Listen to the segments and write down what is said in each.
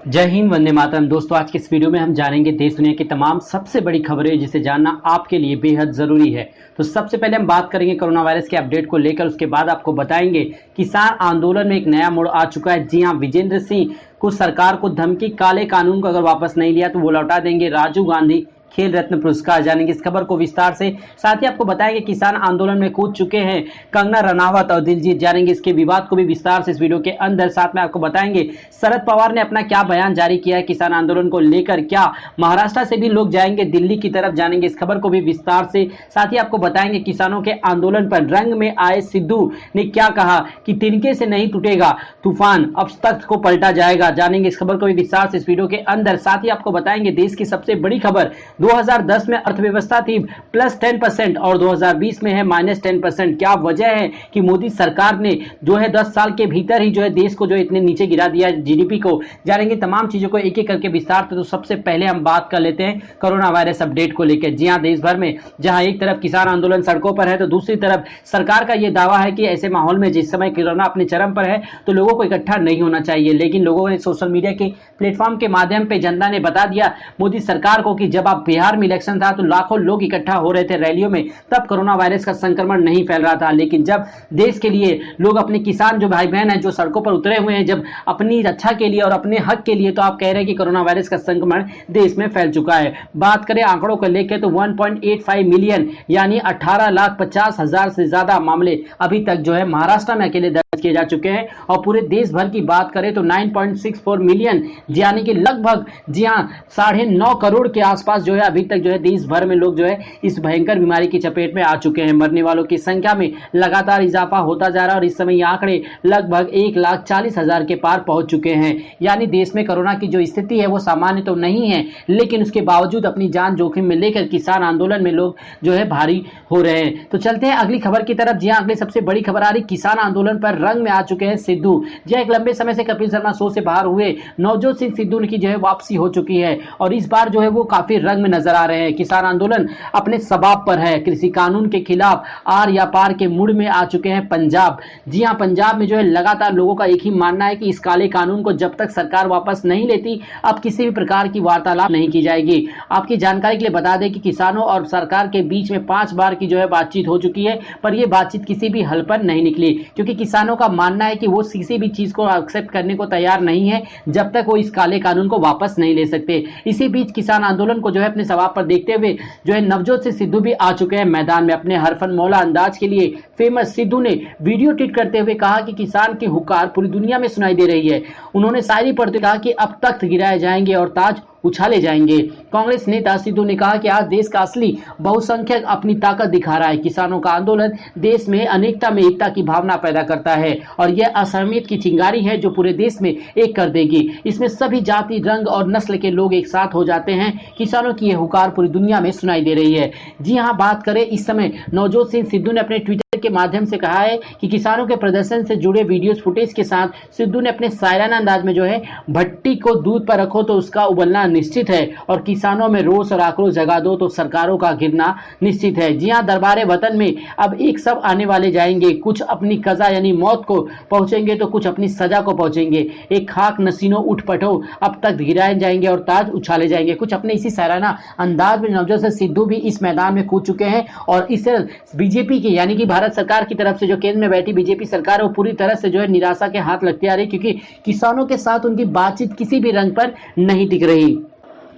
जय हिंद, वंदे मातरम। दोस्तों, आज के इस वीडियो में हम जानेंगे देश दुनिया की तमाम सबसे बड़ी खबरें जिसे जानना आपके लिए बेहद जरूरी है। तो सबसे पहले हम बात करेंगे कोरोना वायरस के अपडेट को लेकर। उसके बाद आपको बताएंगे किसान आंदोलन में एक नया मोड़ आ चुका है। जी हां, विजेंद्र सिंह को सरकार को धमकी, काले कानून को अगर वापस नहीं लिया तो वो लौटा देंगे राजीव गांधी खेल रत्न पुरस्कार। जानेंगे इस खबर को विस्तार से। साथ ही आपको बताएंगे किसान आंदोलन में कूद चुके हैं कंगना रनावत और दिलजीत। जानेंगे इसके विवाद को भी विस्तार से इस वीडियो के अंदर। साथ में आपको बताएंगे शरद पवार ने अपना क्या बयान जारी किया है किसान आंदोलन को लेकर। क्या महाराष्ट्र से भी लोग जाएंगे दिल्ली की तरफ? जानेंगे इस खबर को भी विस्तार से। साथ ही आपको बताएंगे किसानों के आंदोलन पर रंग में आए सिद्धू ने क्या कहा कि तिनके से नहीं टूटेगा तूफान, अब तख्त को पलटा जाएगा। जानेंगे इस खबर को भी विस्तार से इस वीडियो के अंदर। साथ ही आपको बताएंगे देश की सबसे बड़ी खबर, 2010 में अर्थव्यवस्था थी +10% और 2020 में है -10%। क्या वजह है कि मोदी सरकार ने जो है 10 साल के भीतर ही जो है देश को जो इतने नीचे गिरा दिया जीडीपी को? जानेंगे तमाम चीजों को एक एक करके विस्तार से। तो सबसे पहले हम बात कर लेते हैं कोरोना वायरस अपडेट को लेकर। जी हां, देश भर में जहां एक तरफ किसान आंदोलन सड़कों पर है तो दूसरी तरफ सरकार का यह दावा है कि ऐसे माहौल में जिस समय कोरोना अपने चरम पर है तो लोगों को इकट्ठा नहीं होना चाहिए। लेकिन लोगों ने सोशल मीडिया के प्लेटफॉर्म के माध्यम पे जनता ने बता दिया मोदी सरकार को कि जब आप बिहार में इलेक्शन था तो लाखों लोग इकट्ठा हो रहे थे रैलियों में, तब कोरोना वायरस का संक्रमण नहीं फैल रहा था। लेकिन जब देश के लिए लोग, अपने किसान जो भाई बहन हैं जो सड़कों पर उतरे हुए हैं, जब अपनी रक्षा के लिए और अपने हक के लिए, तो आप कह रहे हैं कि कोरोना वायरस का संक्रमण देश में फैल चुका है। बात करें आंकड़ों को लेकर तो 1.85 मिलियन यानी 18,50,000 से ज्यादा मामले अभी तक जो है महाराष्ट्र में अकेले दर्ज किए जा चुके हैं। और पूरे देश भर की बात करें तो 9.64 मिलियन यानी कि लगभग, जी हाँ, 9.5 करोड़ के आसपास जो है अभी तक जो है देश भर में लोग जो है इस भयंकर बीमारी की चपेट में आ चुके हैं। मरने वालों की संख्या में लगातार इजाफा होता जा रहा है और इस समय ये आंकड़े लगभग 1,40,000 के पार पहुंच चुके हैं। यानी देश में कोरोना की जो स्थिति है वो सामान्य तो नहीं है, लेकिन उसके बावजूद अपनी जान जोखिम में लेकर किसान आंदोलन में लोग जो है भारी हो रहे हैं। तो चलते हैं अगली खबर की तरफ। जी हाँ, अगली सबसे बड़ी खबर आ रही, किसान आंदोलन पर रंग में आ चुके हैं सिद्धू। जी, एक लंबे समय से कपिल शर्मा शो से बाहर हुए नवजोत सिंह सिद्धू की जो है वापसी हो चुकी है और इस बार जो है वो काफी रंग में नजर आ रहे हैं। किसान आंदोलन अपने सबाब पर है। कृषि कानून के खिलाफ आर या पार के मूड में आ चुके हैं पंजाब। जी हां, पंजाब में जो है लगातार लोगों का एक ही मानना है कि इस काले कानून को जब तक सरकार वापस नहीं लेती अब किसी भी प्रकार की वार्तालाप नहीं की जाएगी। आपकी जानकारी के लिए बता दें कि किसानों और सरकार के बीच में 5 बार की जो है बातचीत हो चुकी है, पर यह बातचीत किसी भी हल पर नहीं निकली, क्योंकि किसानों का मानना है कि वो किसी भी चीज को एक्सेप्ट करने को तैयार नहीं है जब तक वो इस काले कानून को वापस नहीं ले सकते। इसी बीच किसान आंदोलन को जो है अपने सवाब पर देखते हुए जो है नवजोत सिंह सिद्धू भी आ चुके हैं मैदान में। अपने हरफन मौला अंदाज के लिए फेमस सिद्धू ने वीडियो ट्वीट करते हुए कहा कि किसान की हुकार पूरी दुनिया में सुनाई दे रही है। उन्होंने शायरी पढ़ते कहा कि अब तख्त गिराए जाएंगे और ताज उछाले जाएंगे। कांग्रेस नेता सिद्धू ने कहा कि आज देश का असली बहुसंख्यक अपनी ताकत दिखा रहा है। किसानों का आंदोलन देश में अनेकता में एकता की भावना पैदा करता है और यह असहमियत की चिंगारी है जो पूरे देश में एक कर देगी। इसमें सभी जाति, रंग और नस्ल के लोग एक साथ हो जाते हैं। किसानों की यह हुकार पूरी दुनिया में सुनाई दे रही है। जी हाँ, बात करें इस समय नवजोत सिंह सिद्धू ने अपने ट्विटर के माध्यम से कहा है कि किसानों के प्रदर्शन से जुड़े वीडियोस फुटेज के साथ सिद्धू ने अपने शायराना अंदाज में जो है भट्टी को दूध पर रखो तो उसका उबलना निश्चित है और किसानों में रोष और आक्रोश जगा दो तो सरकारों का गिरना निश्चित है। जी हां, दरबारे वतन में अब एक सब आने वाले जाएंगे, कुछ अपनी कजा यानी मौत को पहुंचेंगे तो कुछ अपनी सजा को पहुंचेंगे। एक खाक नसीनों उठ पटो, अब तक गिराए जाएंगे और ताज उछाले जाएंगे। कुछ अपने इसी शायराना अंदाज में नवजोत सिंह सिद्धू भी इस मैदान में कूद चुके हैं और इस बीजेपी की यानी कि भारत सरकार की तरफ से जो केंद्र में बैठी बीजेपी सरकार है वो पूरी तरह से जो है निराशा के हाथ लगती आ रही, क्योंकि किसानों के साथ उनकी बातचीत किसी भी रंग पर नहीं टिक रही।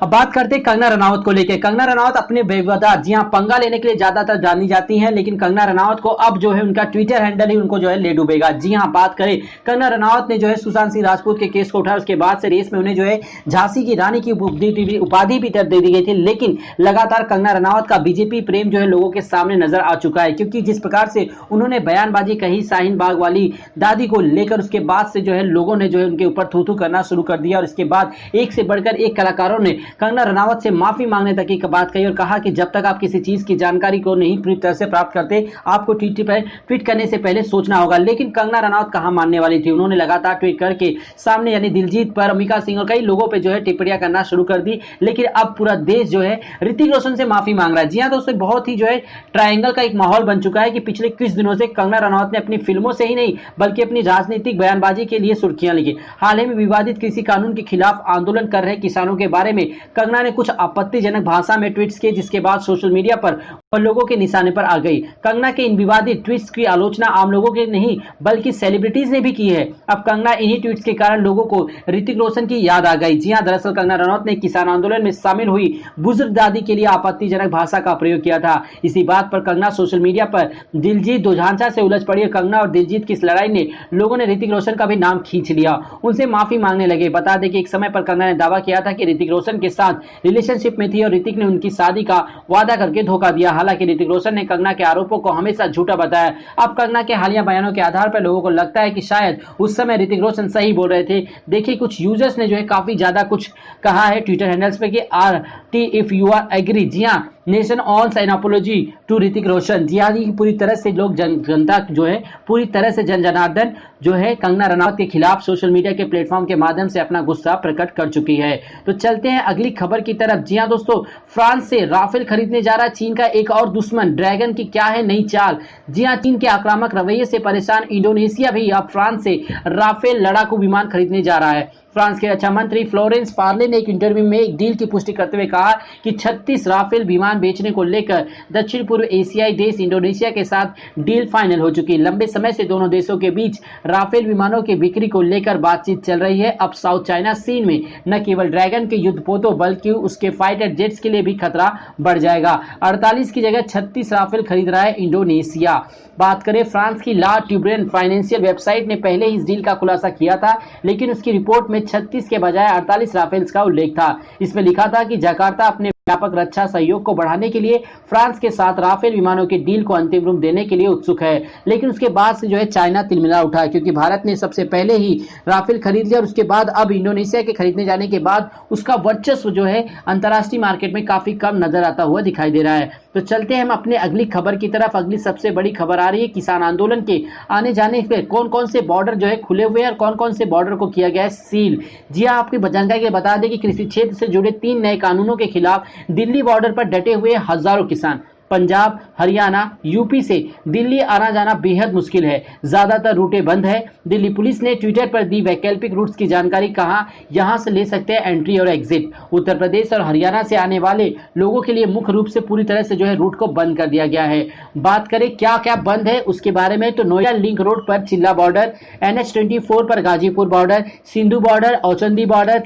अब बात करते हैं कंगना रनावत को लेकर। कंगना रनावत अपने बेवजह, जी हां, पंगा लेने के लिए ज्यादातर जानी जाती हैं, लेकिन कंगना रनावत को अब जो है उनका ट्विटर हैंडल ही उनको जो है ले डूबेगा। जी हां, बात करें कंगना रनावत ने जो है सुशांत सिंह राजपूत के केस को उठाया, उसके बाद से रेस में उन्हें जो है झांसी की रानी की उपाधि भी दे दी गई थी। लेकिन लगातार कंगना रनावत का बीजेपी प्रेम जो है लोगों के सामने नजर आ चुका है, क्योंकि जिस प्रकार से उन्होंने बयानबाजी कही शाहीन बाग वाली दादी को लेकर, उसके बाद से जो है लोगों ने जो है उनके ऊपर थू थू करना शुरू कर दिया और इसके बाद एक से बढ़कर एक कलाकारों ने कंगना रनावत से माफी मांगने तक की बात कही और कहा कि जब तक आप किसी चीज की जानकारी को नहीं पूरी तरह से प्राप्त करते, आपको ट्वीट करने से पहले सोचना होगा। लेकिन कंगना रनावत कहां मानने वाली थी, उन्होंने लगातार ट्वीट करके सामने यानी दिलजीत पर, अमिका सिंह और कई लोगों पे जो है टिप्पणियां करना शुरू कर दी। लेकिन अब पूरा देश जो है ऋतिक रोशन से माफी मांग रहा है। जी हां दोस्तों, बहुत ही जो है ट्रायंगल का एक माहौल बन चुका है कि पिछले कुछ दिनों से कंगना रनावत ने अपनी फिल्मों से ही नहीं बल्कि अपनी राजनीतिक बयानबाजी के लिए सुर्खियां ली। हाल ही में विवादित कृषि कानून के खिलाफ आंदोलन कर रहे किसानों के बारे में कंगना ने कुछ आपत्तिजनक भाषा में ट्वीट्स किए, जिसके बाद सोशल मीडिया पर लोगों के निशाने पर आ गई। कंगना के इन विवादित ट्वीट्स की आलोचना आम लोगों के नहीं बल्कि सेलिब्रिटीज ने भी की है। अब कंगना इन्हीं ट्वीट्स के कारण लोगों को ऋतिक रोशन की याद आ गई। जी हां, दरअसल कंगना रनौत ने किसान आंदोलन में शामिल हुई बुजुर्ग दादी के लिए आपत्तिजनक भाषा का प्रयोग किया था। इसी बात पर कंगना सोशल मीडिया पर दिलजीत दोझांझा से उलझ पड़ी। कंगना और दिलजीत की इस लड़ाई ने लोगों ने ऋतिक रोशन का भी नाम खींच लिया, उनसे माफी मांगने लगे। बता दें कि एक समय पर कंगना ने दावा किया था कि ऋतिक रोशन के साथ रिलेशनशिप में थी और ऋतिक ने उनकी शादी का वादा करके धोखा दिया। हालांकि ऋतिक रोशन ने कंगना के आरोपों को हमेशा झूठा बताया। अब कंगना के हालिया बयानों के आधार पर लोगों को लगता है कि शायद उस समय ऋतिक रोशन सही बोल रहे थे। देखिए, कुछ यूजर्स ने जो है काफी ज्यादा कुछ कहा है ट्विटर हैंडल्स पे कि RT इफ यू आर एग्री। जी हाँ, nation owes an apology to Hrithik Roshan. जी हाँ, पूरी तरह से लोग जनता जो है पूरी तरह से जनार्दन जो है कंगना रनावत के खिलाफ सोशल मीडिया के प्लेटफॉर्म के माध्यम से अपना गुस्सा प्रकट कर चुकी है। तो चलते हैं अगली खबर की तरफ। जी हाँ दोस्तों, फ्रांस से राफेल खरीदने जा रहा चीन का एक और दुश्मन। ड्रैगन की क्या है नई चाल। जी हाँ, चीन के आक्रामक रवैये से परेशान इंडोनेशिया भी अब फ्रांस से राफेल लड़ाकू विमान खरीदने जा रहा है। फ्रांस के रक्षा मंत्री फ्लोरेंस पार्ले ने एक इंटरव्यू में एक डील की पुष्टि करते हुए कहा कि 36 राफेल विमान बेचने को लेकर दक्षिण पूर्व एशियाई देश इंडोनेशिया के साथ डील फाइनल हो चुकी है। लंबे समय से दोनों देशों के बीच राफेल विमानों की बिक्री को लेकर बातचीत चल रही है। अब साउथ चाइना सी में न केवल ड्रैगन के युद्धपोतों बल्कि उसके फाइटर जेट्स के लिए भी खतरा बढ़ जाएगा। 48 की जगह 36 राफेल खरीद रहा है इंडोनेशिया। बात करें फ्रांस की ला ट्यूब्रेन फाइनेंशियल वेबसाइट ने पहले ही इस डील का खुलासा किया था, लेकिन उसकी रिपोर्ट में 36 के बजाय 48 राफेल्स का उल्लेख था। इसमें लिखा था कि जकार्ता अपने व्यापक रक्षा सहयोग को बढ़ाने के लिए फ्रांस के साथ राफेल विमानों के डील को अंतिम रूप देने के लिए उत्सुक है। लेकिन उसके बाद से जो है चाइना तिलमिला उठा, क्योंकि भारत ने सबसे पहले ही राफेल खरीद लिया और उसके बाद अब इंडोनेशिया के खरीदने जाने के बाद उसका वर्चस्व जो है अंतर्राष्ट्रीय मार्केट में काफी कम नजर आता हुआ दिखाई दे रहा है। तो चलते हैं हम अपने अगली खबर की तरफ। अगली सबसे बड़ी खबर आ रही है किसान आंदोलन के आने जाने पे कौन कौन से बॉर्डर जो है खुले हुए हैं और कौन कौन से बॉर्डर को किया गया है सील। जी हाँ, आपकी जानकारी बता दें कि कृषि क्षेत्र से जुड़े 3 नए कानूनों के खिलाफ दिल्ली बॉर्डर पर डटे हुए हजारों किसान। पंजाब, हरियाणा, यूपी से दिल्ली आना जाना बेहद मुश्किल है, ज्यादातर रूटें बंद है। दिल्ली पुलिस ने ट्विटर पर दी वैकल्पिक रूट्स की जानकारी, कहा यहां से ले सकते हैं एंट्री और एग्जिट। उत्तर प्रदेश और हरियाणा से आने वाले लोगों के लिए मुख्य रूप से पूरी तरह से जो है रूट को बंद कर दिया गया है। बात करें क्या क्या बंद है उसके बारे में, तो नोएडा लिंक रोड पर चिल्ला बॉर्डर, NH24 पर Ghazipur border, Sindhu border, Auchandi border,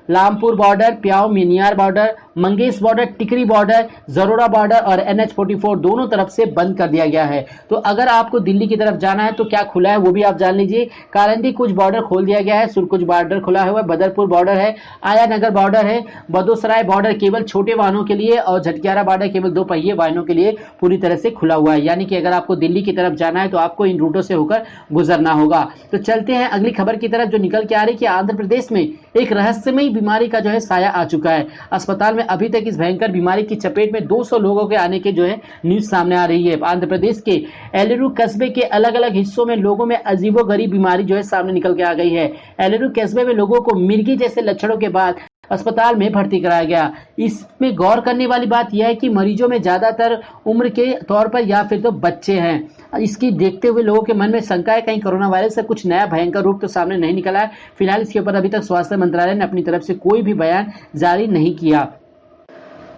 Lampur border, Piyau Maniyari border, Mangesh border, Tikri border, Jharoda border और NH44 दोनों तरफ से बंद कर दिया गया है। तो अगर आपको दिल्ली की तरफ जाना है तो क्या खुला है वो भी आप जान लीजिए। कालंदी कुछ बॉर्डर खोल दिया गया है, सुरकुच बॉर्डर खुला हुआ है, बदरपुर बॉर्डर है, आया नगर बॉर्डर है, बदोसराय बॉर्डर केवल छोटे वाहनों के लिए और झटकियारा बॉर्डर केवल 2 पहिए वाहनों के लिए पूरी तरह से खुला हुआ है। यानी कि अगर आपको दिल्ली की तरफ जाना है तो आपको इन रूटों से होकर गुजरना होगा। तो चलते हैं अगली खबर की तरफ जो निकल के आ रही है कि आंध्र प्रदेश में एक रहस्यमयी बीमारी का जो है साया आ चुका है। अस्पताल में अभी तक इस भयंकर बीमारी की चपेट में 200 लोगों के आने के जो है न्यूज सामने आ रही है। आंध्र प्रदेश के एलेरू कस्बे के अलग अलग हिस्सों में लोगों में अजीबोगरीब बीमारी जो है सामने निकल के आ गई है। एलेरू कस्बे में लोगों को मिर्गी जैसे लक्षणों के बाद अस्पताल में भर्ती कराया गया। इसमें गौर करने वाली बात यह है कि मरीजों में ज्यादातर उम्र के तौर पर या फिर तो बच्चे हैं। इसकी देखते हुए लोगों के मन में शंका है कहीं कोरोना वायरस से कुछ नया भयंकर रूप तो सामने नहीं निकला है। फिलहाल इसके ऊपर अभी तक स्वास्थ्य मंत्रालय ने अपनी तरफ से कोई भी बयान जारी नहीं किया।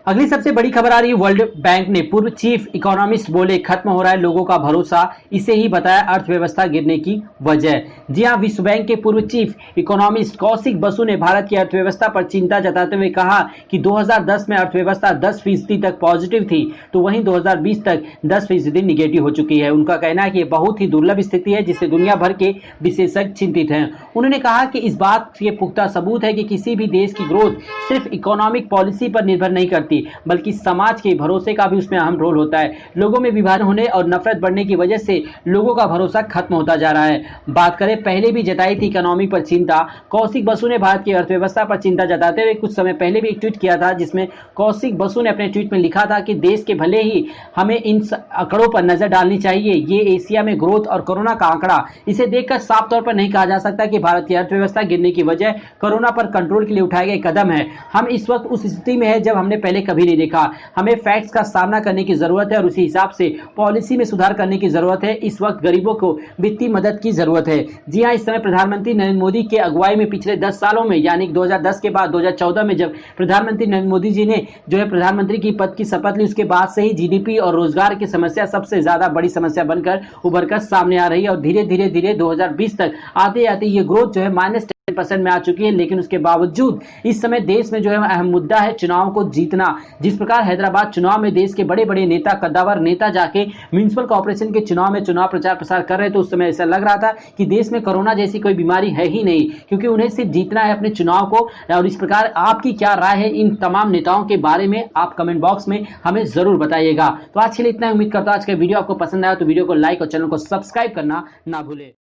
अगली सबसे बड़ी खबर आ रही है, वर्ल्ड बैंक ने पूर्व चीफ इकोनॉमिस्ट बोले खत्म हो रहा है लोगों का भरोसा, इसे ही बताया अर्थव्यवस्था गिरने की वजह। जी हां, विश्व बैंक के पूर्व चीफ इकोनॉमिस्ट कौशिक बसु ने भारत की अर्थव्यवस्था पर चिंता जताते हुए कहा कि 2010 में अर्थव्यवस्था 10% तक पॉजिटिव थी, तो वहीं 2020 तक 10% निगेटिव हो चुकी है। उनका कहना है कि यह बहुत ही दुर्लभ स्थिति है जिससे दुनिया भर के विशेषज्ञ चिंतित हैं। उन्होंने कहा कि इस बात के पुख्ता सबूत है कि किसी भी देश की ग्रोथ सिर्फ इकोनॉमिक पॉलिसी पर निर्भर नहीं करती, नहीं बल्कि समाज के भरोसे का भी उसमें अहम रोल होता है। लोगों में विभाजन होने और नफरत बढ़ने की वजह से लोगों का भरोसा खत्म होता जा रहा है। बात करें, पहले भी जताई थी इकोनॉमी पर चिंता। कौशिक बसु ने भारत की अर्थव्यवस्था पर चिंता जताते हुए कुछ समय पहले भी एक ट्वीट किया था, जिसमें कौशिक बसु ने अपने ट्वीट में लिखा था कि देश के भले ही हमें इन आंकड़ों पर नजर डालनी चाहिए, ये एशिया में ग्रोथ और कोरोना का आंकड़ा, इसे देखकर साफ तौर पर नहीं कहा जा सकता कि भारत की अर्थव्यवस्था गिरने की वजह कोरोना पर कंट्रोल के लिए उठाए गए कदम है। हम इस वक्त उस स्थिति में है जब हमने पहले कभी नहीं देखा। हमें फैक्ट्स का सामना करने की जरूरत है और उसी हिसाब से पॉलिसी में सुधार करने की जरूरत है। इस वक्त गरीबों को वित्तीय मदद की जरूरत है। जी हां, इस समय प्रधानमंत्री नरेंद्र मोदी के अगुवाई में पिछले 10 सालों में, यानी 2010 के बाद 2014 में जब प्रधानमंत्री नरेंद्र मोदी जी ने जो है प्रधानमंत्री की पद की शपथ ली, उसके बाद से ही जीडीपी और रोजगार की समस्या सबसे ज्यादा बड़ी समस्या बनकर उभरकर सामने आ रही है और धीरे धीरे 2020 तक आते आते ये ग्रोथ जो है -10% में आ चुकी है। लेकिन उसके बावजूद इस समय देश में जो है अहम मुद्दा है चुनाव को जीतना। जिस प्रकार हैदराबाद चुनाव में देश के बड़े बड़े नेता, कद्दावर नेता जाके म्युनिसिपल कॉर्पोरेशन के चुनाव में चुनाव प्रचार प्रसार कर रहे थे, उस समय ऐसा लग रहा था कि देश में कोरोना जैसी कोई बीमारी है ही नहीं, क्योंकि उन्हें सिर्फ जीतना है अपने चुनाव को। और इस प्रकार आपकी क्या राय है इन तमाम नेताओं के बारे में, आप कमेंट बॉक्स में हमें जरूर बताइएगा। तो आज के लिए इतना, उम्मीद करता हूं आज का वीडियो आपको पसंद आया तो वीडियो को लाइक और चैनल को सब्सक्राइब करना ना भूलें।